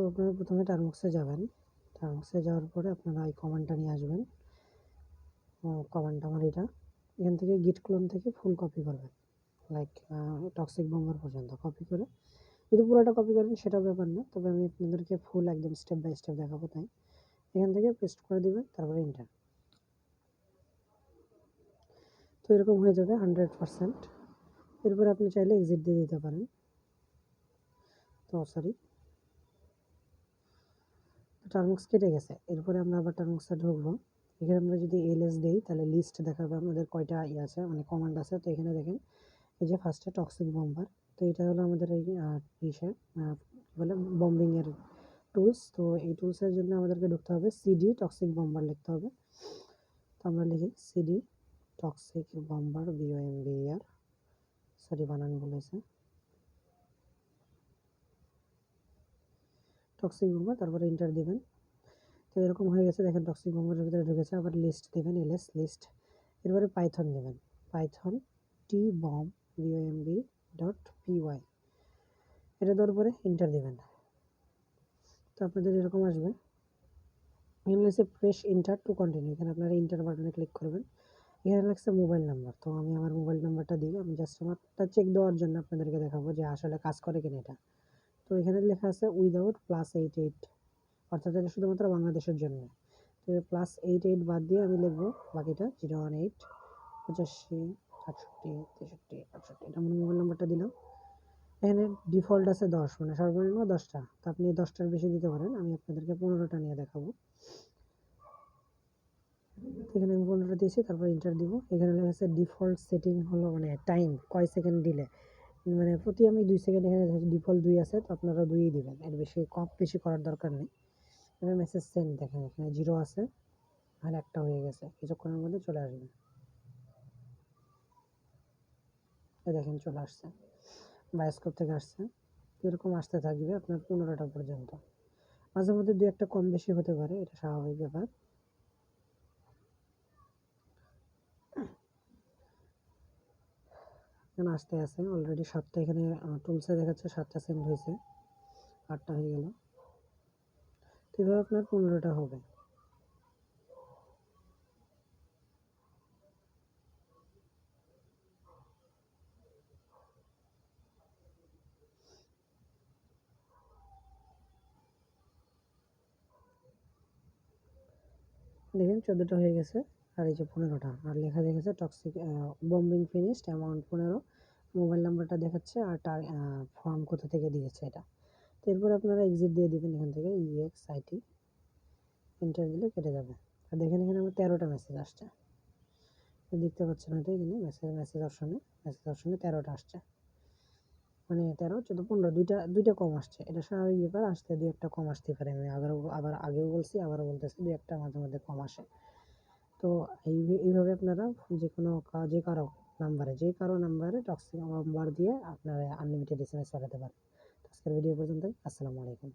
আপনারা প্রথমে টার্মবক্সে যাবেন। টার্মবক্সে যাওয়ার পরে আপনারা এই কমান্ডটা নিয়ে আসবেন। কমান্ডটা আমার এটা, এখান থেকে গিট ক্লোন থেকে ফুল কপি করবেন, লাইক টক্সিক বম্বার পর্যন্ত কপি করে। যদি পুরোটা কপি করেন সেটা ব্যাপার না, তবে আমি আপনাদেরকে ফুল একদম স্টেপ বাই স্টেপ দেখাবো, তাই এখান থেকে পেস্ট করে দিবেন, তারপরে এন্টার। তো এরকম হয়ে যাবে 100%। এরপরে আপনি চাইলে এক্সিট দিয়ে দিতে পারেন। তো সরি, টার্মবক্স কেটে গেছে। এরপরে আমরা আবার টার্মবক্সে ঢুকবো। এখানে আমরা যদি এলএস দেই তাহলে লিস্ট দেখাবে আমাদের কয়টা আছে, মানে কমান্ড আছে। তো এখানে দেখেন এই যে ফার্স্টে টক্সিক বম্বার, তো এটা হলো আমাদের এই বলে বম্বিং এর টুলস। তো এই টুলসের জন্য আমাদেরকে ঢুকতে হবে সিডি টক্সিক বম্বার লিখতে হবে। তো আমরা লিখি CD toxic bomber BOMBER, sorry বানান বলেছে, টক্সিক বম্বার, তারপরে এন্টার দিবেন। তো এরকম হয়ে গেছে, দেখেন টক্সিক বম্বারের ভিতরে ঢুকেছে। আবার লিস্ট দেবেন, এলএস লিস্ট। এরপরে পাইথন দেবেন, পাইথন Tbomb.py, এটা দেওয়ার পরে এন্টার দেবেন। তো আপনাদের এরকম আসবে, এখানে লাগছে প্রেস এন্টার টু কন্টিনিউ। এখানে আপনারা এন্টার বাটনে ক্লিক করবেন। এখানে লাগছে মোবাইল নাম্বার, তো আমি আমার মোবাইল নাম্বারটা দিই। আমি জাস্ট আমারটা চেক দেওয়ার জন্য আপনাদেরকে দেখাবো যে আসলে কাজ করে কিনা এটা। তো এখানে লেখা আছে উইদাউট +88, অর্থাৎ এটা শুধুমাত্র বাংলাদেশের জন্য। তো +88 বাদ দিয়ে আমি লিখবো বাকিটা 018 85 68 63 68, এটা আমার মোবাইল নাম্বারটা দিলাম। এখানে ডিফল্ট আছে 10, মানে সর্বনিম্ন 10টা, তো আপনি 10টার বেশি দিতে পারেন। আমি আপনাদেরকে 15টা নিয়ে দেখাবো। এখানে আমি 15টা দিয়েছি, তারপর এন্টার দিব। এখানে লেখা আছে ডিফল্ট সেটিং হলো মানে টাইম কয় সেকেন্ড দিলে, মানে প্রতি আমি 2 সেকেন্ড, এখানে ডিফল্ট 2 আছে, তো আপনারা 2ই দিবেন, এর বেশি কম বেশি করার দরকার নেই। এবার মেসেজ সেন্ড দেখেন এখানে 0 আছে, আর একটা হয়ে গেছে, কিছুক্ষণের মধ্যে চলে আসবে। এই দেখেন চলে আসছে, বায়োস্কোপ থেকে আসছে। এরকম আসতে থাকবে আপনার 15টা পর্যন্ত। মাঝে মধ্যে 2-1টা কম বেশি হতে পারে, এটা স্বাভাবিক ব্যাপার। এখানে আসতে আছে অলরেডি 7টা, এখানে টুলসে দেখাচ্ছে 7টা সেন্ড হয়েছে, 8টা হয়ে গেল। তো এভাবে আপনার 15টা হবে। দেখেন 14টা হয়ে গেছে, আর এই যে 15টা, আর লেখা দেখেছে toxic bombing finished amount 15, mobile নাম্বারটা দেখাচ্ছে, আর ফর্ম কোথা থেকে দিয়েছে এটা। তো এরপর আপনারা এক্সিট দিয়ে দিবেন এখান থেকে, EXIT এন্টার দিলে কেটে যাবে। আর দেখেন এখানে আমার 13টা মেসেজ আসছে, দেখতে পাচ্ছেন হয়তো এখানে মেসেজ অপশনে 13টা আসছে, মানে 13 14 15 দুইটা কম আসছে। এটা স্বাভাবিক ব্যাপার, আসতে 2-1টা কম আসতে পারে। আমি আবার আগেও বলছি, আবারও বলতেছি, 2-1টা মাঝে মধ্যে কম আসে। তো এইভাবে আপনারা যে কারো নাম্বারে টক্সিক বম্বার দিয়ে আপনারা আনলিমিটেড SMS পাঠাতে পারেন। আজকের ভিডিও পর্যন্তই। আসসালামু আলাইকুম।